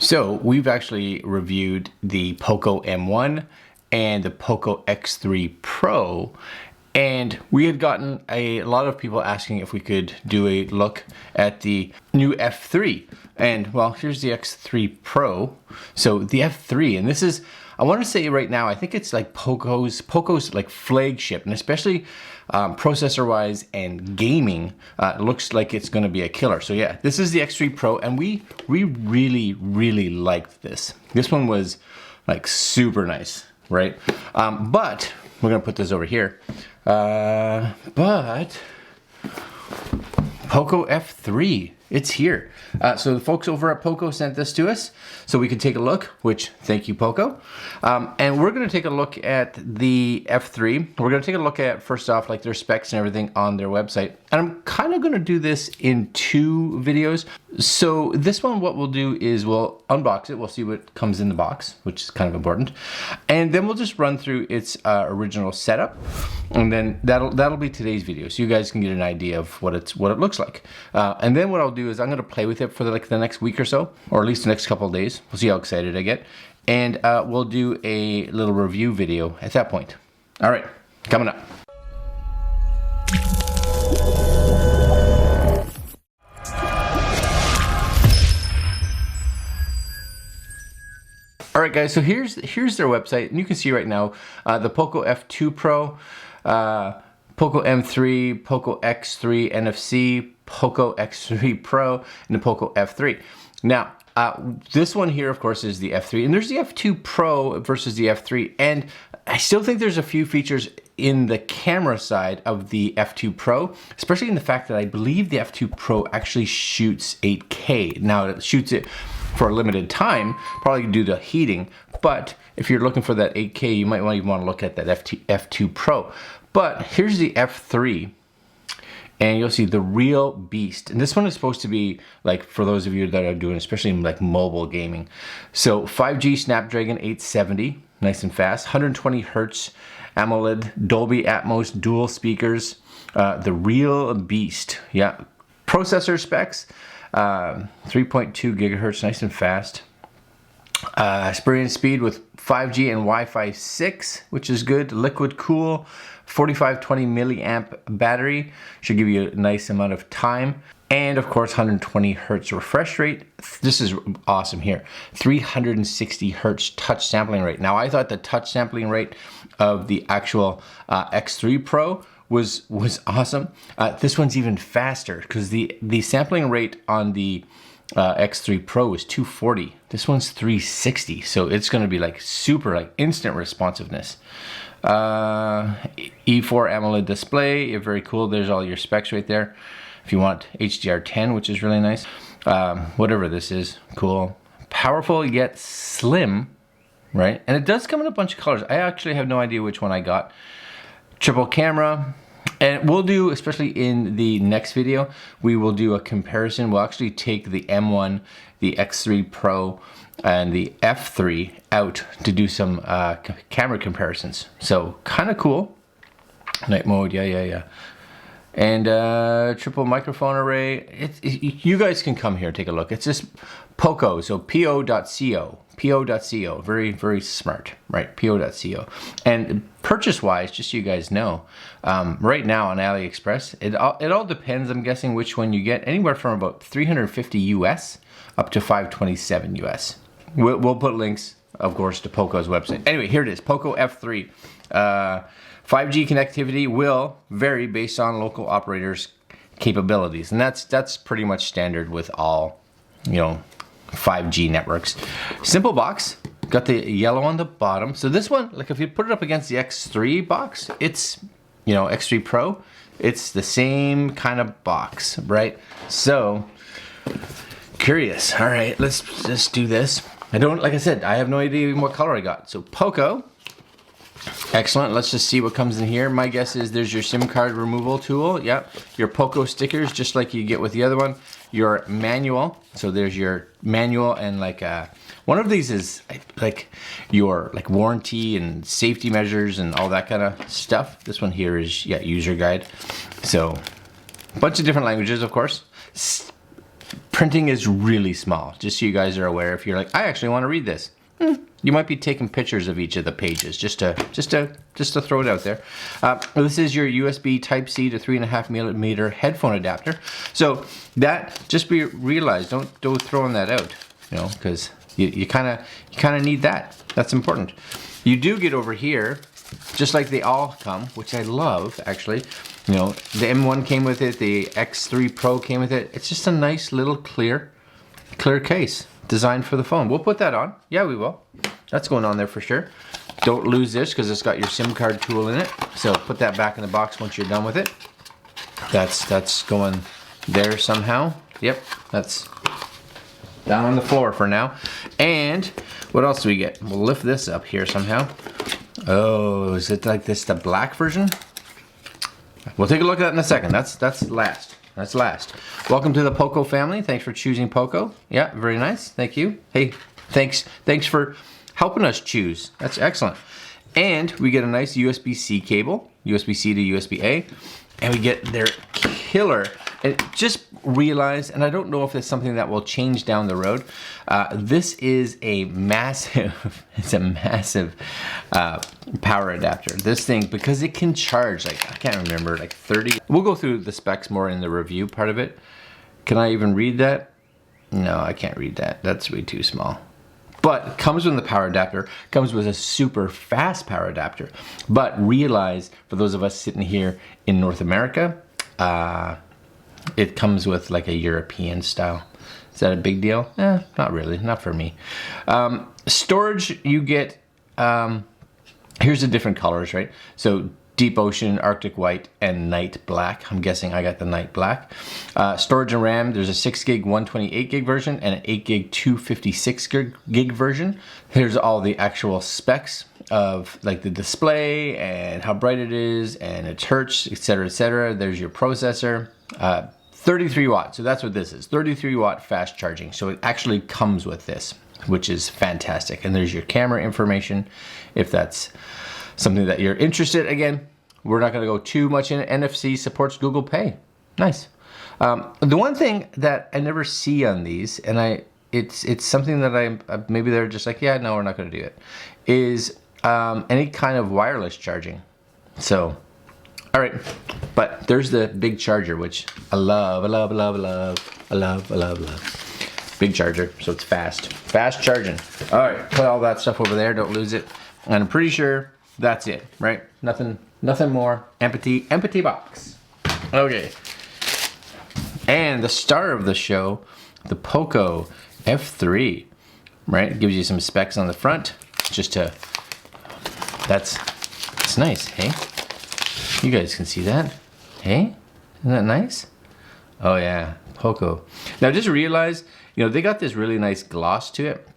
So we've actually reviewed the POCO M1 and the POCO X3 Pro, and we had gotten a lot of people asking if we could do a look at the new F3. And well, here's the X3 Pro. So the F3, and this is, I want to say right now, I think it's like POCO's like flagship, and especially processor-wise and gaming, it looks like it's going to be a killer. So yeah, this is the X3 Pro, and we really liked this. This one was like super nice, right? But we're going to put this over here. But POCO F3, it's here. So the folks over at POCO sent this to us so we could take a look, which thank you, POCO. And we're going to take a look at the F3. We're going to take a look at, first off, like their specs and everything on their website. And I'm kind of going to do this in two videos. So this one, what we'll do is we'll unbox it. We'll see what comes in the box, which is kind of important. And then we'll just run through its original setup. And then that'll be today's video, so you guys can get an idea of what it looks like. And then what I'll do is I'm going to play with it for the next week or so, or at least the next couple of days. We'll see how excited I get, and we'll do a little review video at that point. All right, coming up. All right, guys, so here's their website, and you can see right now the POCO F2 Pro, POCO M3, POCO X3 NFC, POCO X3 Pro, and the POCO F3. Now, this one here, of course, is the F3, and there's the F2 Pro versus the F3, and I still think there's a few features in the camera side of the F2 Pro, especially in the fact that I believe the F2 Pro actually shoots 8K. Now, it shoots it for a limited time, probably due to heating, but if you're looking for that 8K, you might even want to look at that F2 Pro. But here's the F3, and you'll see the real beast. And this one is supposed to be like, for those of you that are doing, especially like mobile gaming. So 5G Snapdragon 870, nice and fast, 120 Hertz AMOLED, Dolby Atmos dual speakers, the real beast. Yeah, processor specs, 3.2 gigahertz, nice and fast. Experience speed with 5G and Wi-Fi 6, which is good. Liquid cool, 4520 milliamp battery, should give you a nice amount of time. And of course, 120 hertz refresh rate. This is awesome here. 360 hertz touch sampling rate. Now, I thought the touch sampling rate of the actual X3 Pro was awesome. This one's even faster because the sampling rate on the X3 Pro is 240. This one's 360, so it's going to be like super, like instant responsiveness. E4 AMOLED display, very cool. There's all your specs right there. If you want HDR10, which is really nice. Whatever this is, cool. Powerful yet slim, right? And it does come in a bunch of colors. I actually have no idea which one I got. Triple camera. And we'll do, especially in the next video, we will do a comparison. We'll actually take the M1, the X3 Pro, and the F3 out to do some camera comparisons. So kind of cool. Night mode, yeah. And triple microphone array. You guys can come here and take a look. It's just POCO, so PO.co. PO.co, very smart, right? PO.co. And purchase-wise, just so you guys know, right now on AliExpress, it all depends. I'm guessing which one you get. Anywhere from about 350 US up to 527 US. We'll put links, of course, to POCO's website. Anyway, here it is, POCO F3. 5G connectivity will vary based on local operators' capabilities, and that's pretty much standard with all, 5G networks. Simple box, got the yellow on the bottom. So this one, like if you put it up against the X3 box, it's, X3 Pro, it's the same kind of box, right? So, curious. All right, let's just do this. Like I said, I have no idea even what color I got. So POCO, excellent. Let's just see what comes in here. My guess is there's your SIM card removal tool. Yep. Your POCO stickers, just like you get with the other one. Your manual. So there's your manual, and like one of these is like your warranty and safety measures and all that kind of stuff. This one here is user guide. So a bunch of different languages, of course. printing is really small, just so you guys are aware. If you're like, I actually want to read this, you might be taking pictures of each of the pages just to throw it out there. This is your USB Type-C to 3.5mm headphone adapter. So that, just be realized, don't go throwing that out, you know, because you kind of need that. That's important. You do get over here, just like they all come, which I love actually. You know, the M1 came with it, the X3 Pro came with it. It's just a nice little clear case designed for the phone. We'll put that on. Yeah, we will. That's going on there for sure. Don't lose this because it's got your SIM card tool in it. So put that back in the box once you're done with it. That's going there somehow. Yep, that's down on the floor for now. And what else do we get? We'll lift this up here somehow. Oh, is it like this, the black version? We'll take a look at that in a second. That's last. That's last. Welcome to the POCO family. Thanks for choosing POCO. Yeah, very nice. Thank you. Hey, thanks for helping us choose. That's excellent. And we get a nice USB-C cable, USB-C to USB-A, and we get their killer. And just realize, and I don't know if it's something that will change down the road, this is a massive, it's a massive power adapter. This thing, because it can charge, like, I can't remember, like 30. We'll go through the specs more in the review part of it. Can I even read that? No, I can't read that. That's way too small. But it comes with the power adapter, comes with a super fast power adapter. But realize, for those of us sitting here in North America, it comes with like a European style. Is that a big deal? Not really, not for me. Storage, you get, here's the different colors, right? So deep ocean, Arctic white, and night black. I'm guessing I got the night black. Storage and RAM, there's a 6 gig 128 gig version and an 8 gig 256 gig version. Here's all the actual specs of like the display and how bright it is and its hertz, etc., etc. There's your processor. 33 watts, so that's what this is, 33 watt fast charging. So it actually comes with this, which is fantastic. And there's your camera information if that's something that you're interested. Again, we're not gonna go too much in it. NFC supports Google Pay. Nice. The one thing that I never see on these, and it's something that maybe they're just like, yeah, no, we're not gonna do it, is any kind of wireless charging. So, all right, but there's the big charger, which I love. Big charger, so it's fast charging. All right, put all that stuff over there, don't lose it. And I'm pretty sure that's it, right? Nothing more, empty box. Okay, and the star of the show, the POCO F3, right? Gives you some specs on the front, just to, it's nice, hey? You guys can see that, hey? Isn't that nice? Oh yeah, POCO. Now just realize, you know, they got this really nice gloss to it,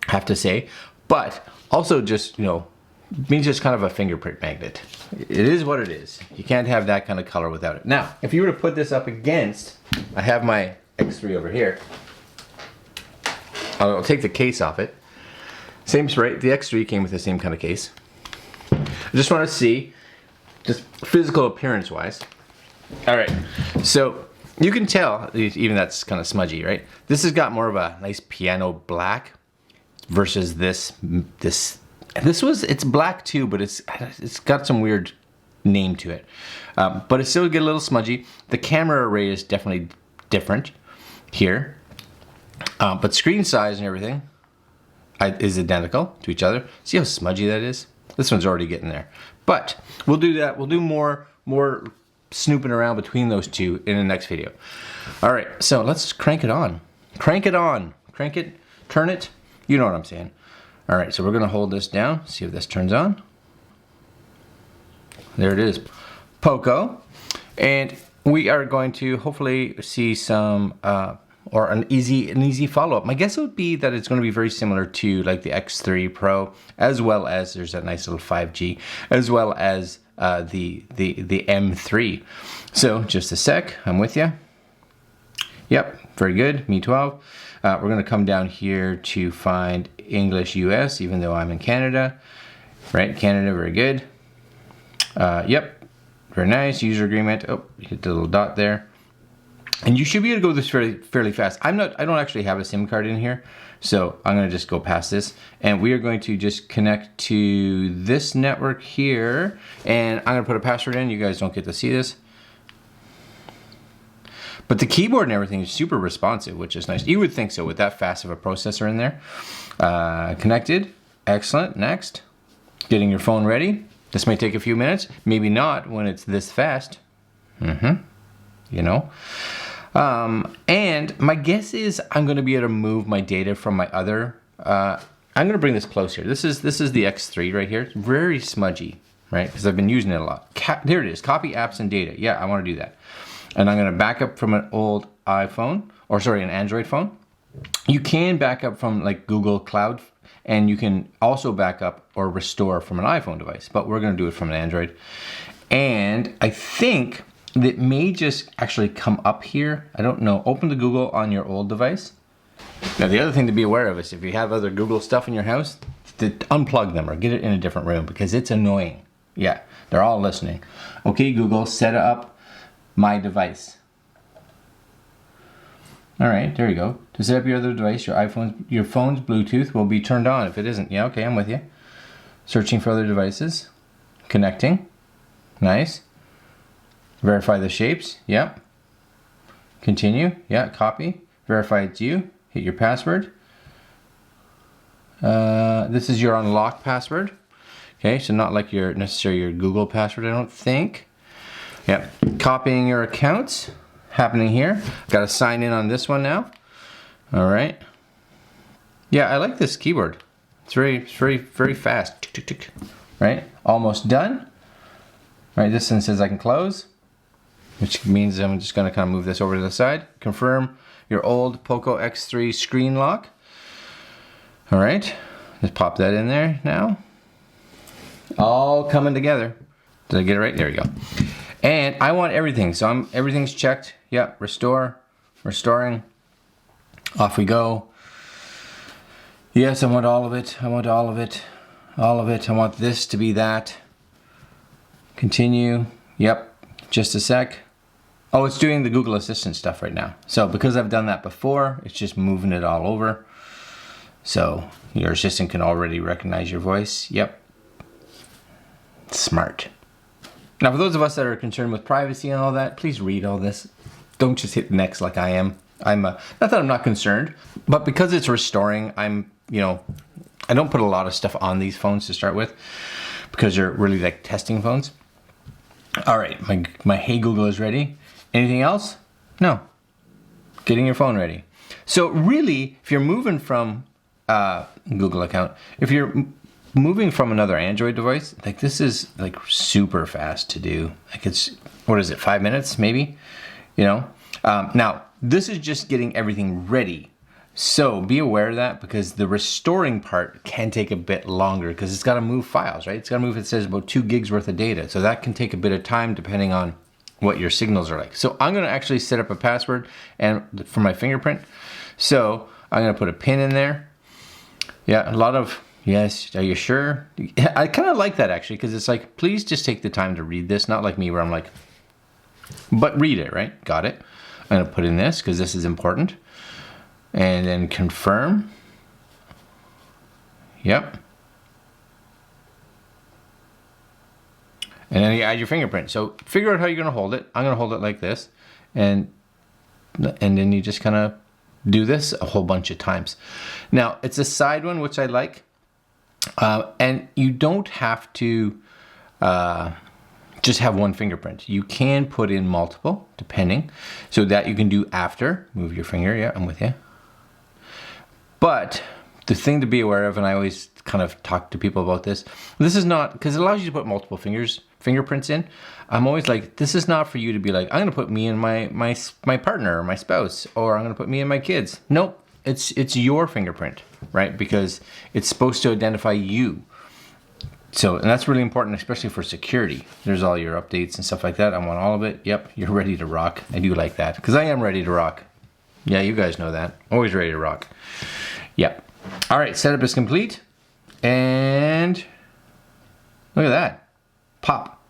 I have to say, but also just, you know, means just kind of a fingerprint magnet. It is what it is. You can't have that kind of color without it. Now, if you were to put this up against, I have my X3 over here. I'll take the case off it. Same right, the X3 came with the same kind of case. I just want to see, just physical appearance wise. All right, so you can tell, even that's kind of smudgy, right? This has got more of a nice piano black versus this. It's black too, but it's got some weird name to it. But it still get a little smudgy. The camera array is definitely different here. But screen size and everything is identical to each other. See how smudgy that is? This one's already getting there. But we'll do that. We'll do more snooping around between those two in the next video. All right, so let's crank it on. Crank it on. Crank it, turn it. You know what I'm saying. All right, so we're gonna hold this down, see if this turns on. There it is, POCO. And we are going to hopefully see some, or an easy follow-up. My guess would be that it's gonna be very similar to like the X3 Pro, as well as there's a nice little 5G, as well as the M3. So just a sec, I'm with you. Yep, very good, Me 12. We're gonna come down here to find English US, even though I'm in Canada. Right, Canada, very good. Yep, very nice, user agreement. Oh, hit the little dot there. And you should be able to go this fairly fast. I don't actually have a SIM card in here, so I'm gonna just go past this. And we are going to just connect to this network here. And I'm gonna put a password in. You guys don't get to see this. But the keyboard and everything is super responsive, which is nice. You would think so with that fast of a processor in there. Connected, excellent, next. Getting your phone ready. This may take a few minutes, maybe not when it's this fast. You know. And my guess is I'm gonna be able to move my data from my other, I'm gonna bring this closer. This is the X3 right here. It's very smudgy, right? Because I've been using it a lot. There it is, copy apps and data. Yeah, I wanna do that. And I'm gonna back up from an old iPhone, or sorry, an Android phone. You can back up from like Google Cloud, and you can also back up or restore from an iPhone device, but we're gonna do it from an Android. And I think that may just actually come up here. I don't know, open the Google on your old device. Now the other thing to be aware of is if you have other Google stuff in your house, to unplug them or get it in a different room because it's annoying. Yeah, they're all listening. Okay, Google, set up my device. All right, there you go. To set up your other device, your phone's Bluetooth will be turned on. If it isn't, yeah, okay, I'm with you. Searching for other devices. Connecting. Nice. Verify the shapes. Yep. Continue. Yeah, copy. Verify it's you. Hit your password. This is your unlock password. Okay, so not like necessarily your Google password, I don't think. Yep. Copying your accounts. Happening here. Got to sign in on this one now. All right. Yeah, I like this keyboard. It's very fast. Tick, tick, tick. Right. Almost done. Right. This one says I can close, which means I'm just going to kind of move this over to the side. Confirm your old POCO X3 screen lock. All right. Just pop that in there now. All coming together. Did I get it right? There we go. And I want everything, so everything's checked. Yeah, restore, restoring. Off we go. Yes, I want all of it. I want all of it. All of it. I want this to be that. Continue. Yep. Just a sec. Oh, it's doing the Google Assistant stuff right now. So because I've done that before, it's just moving it all over. So your assistant can already recognize your voice. Yep. Smart. Now, for those of us that are concerned with privacy and all that, please read all this. Don't just hit next like I am. Not that I'm not concerned, but because it's restoring, I don't put a lot of stuff on these phones to start with because they're really like testing phones. All right, my Hey Google is ready. Anything else? No. Getting your phone ready. So really, if you're moving from Google account, if you're moving from another Android device, like this is like super fast to do. Like it's, what is it, 5 minutes maybe? You know? Now, this is just getting everything ready. So be aware of that because the restoring part can take a bit longer because it's got to move files, right? It's got to move, it says about 2 gigs worth of data. So that can take a bit of time depending on what your signals are like. So I'm going to actually set up a password and for my fingerprint. So I'm going to put a pin in there. Yeah, a lot of, yes, are you sure? I kind of like that actually because it's like, please just take the time to read this. Not like me where I'm like, but read it, right? Got it. I'm going to put in this because this is important. And then confirm. Yep. And then you add your fingerprint. So figure out how you're going to hold it. I'm going to hold it like this. And then you just kind of do this a whole bunch of times. Now, it's a side one, which I like. And you don't have to just have one fingerprint. You can put in multiple, depending. So that you can do after. Move your finger. Yeah, I'm with you. But the thing to be aware of, and I always kind of talk to people about this, this is not, because it allows you to put multiple fingerprints in. I'm always like, this is not for you to be like, I'm going to put me and my partner or my spouse, or I'm going to put me and my kids. Nope, it's your fingerprint, right? Because it's supposed to identify you. So, and that's really important, especially for security. There's all your updates and stuff like that. I want all of it. Yep, you're ready to rock. I do like that, because I am ready to rock. Yeah, you guys know that. Always ready to rock. Yep. All right, setup is complete. And look at that. Pop.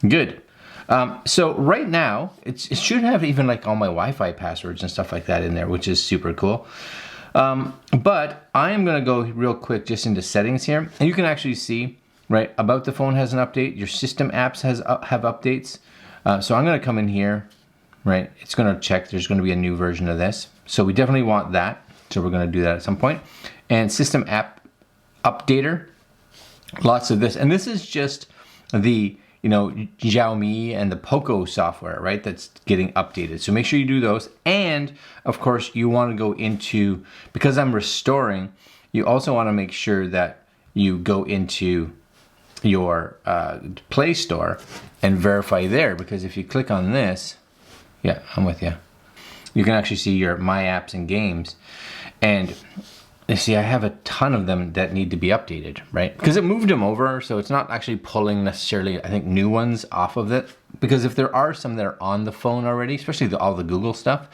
Good. So right now, it should have even like all my Wi-Fi passwords and stuff like that in there, which is super cool. But I am gonna go real quick just into settings here, and you can actually see, right, About the Phone has an update, your system apps have updates. So I'm gonna come in here, right, it's gonna check there's gonna be a new version of this. So we definitely want that, so we're gonna do that at some point. And system app updater, lots of this, and this is just the, you know, Xiaomi and the POCO software, right, that's getting updated. So make sure you do those. And of course you want to go into, because I'm restoring, you also want to make sure that you go into your Play Store and verify there, because if you click on this, yeah, I'm with you, you can actually see your My Apps and Games. And you see, I have a ton of them that need to be updated, right? Because it moved them over, so it's not actually pulling necessarily, I think, new ones off of it. Because if there are some that are on the phone already, especially all the Google stuff,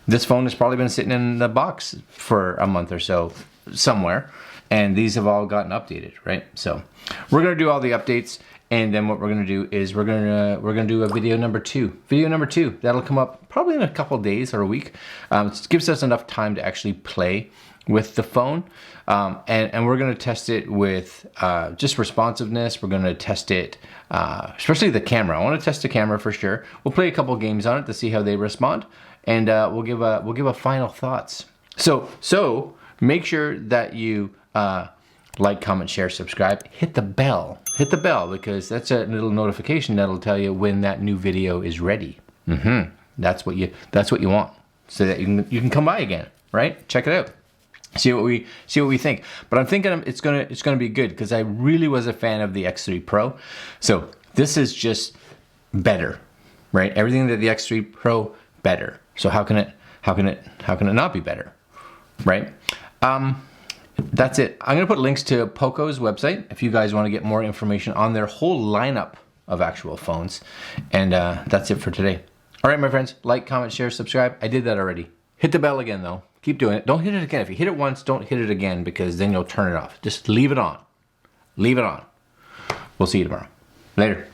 this phone has probably been sitting in the box for a month or so somewhere, and these have all gotten updated, right? So we're gonna do all the updates, and then what we're gonna do is we're gonna do a video number 2. Video number 2, that'll come up probably in a couple days or a week. It gives us enough time to actually play with the phone, and we're going to test it with just responsiveness. We're going to test it, especially the camera. I want to test the camera for sure. We'll play a couple games on it to see how they respond, and we'll give a final thoughts. So make sure that you like, comment, share, subscribe, hit the bell, because that's a little notification that'll tell you when that new video is ready. That's what you want, so that you can come by again, right? Check it out. See what we think. But I'm thinking it's gonna be good, because I really was a fan of the X3 Pro. So this is just better, right? Everything that the X3 Pro better. So how can it not be better, right? That's it. I'm gonna put links to POCO's website if you guys want to get more information on their whole lineup of actual phones. And that's it for today. All right, my friends, like, comment, share, subscribe. I did that already. Hit the bell again though. Keep doing it. Don't hit it again. If you hit it once, don't hit it again, because then you'll turn it off. Just leave it on. Leave it on. We'll see you tomorrow. Later.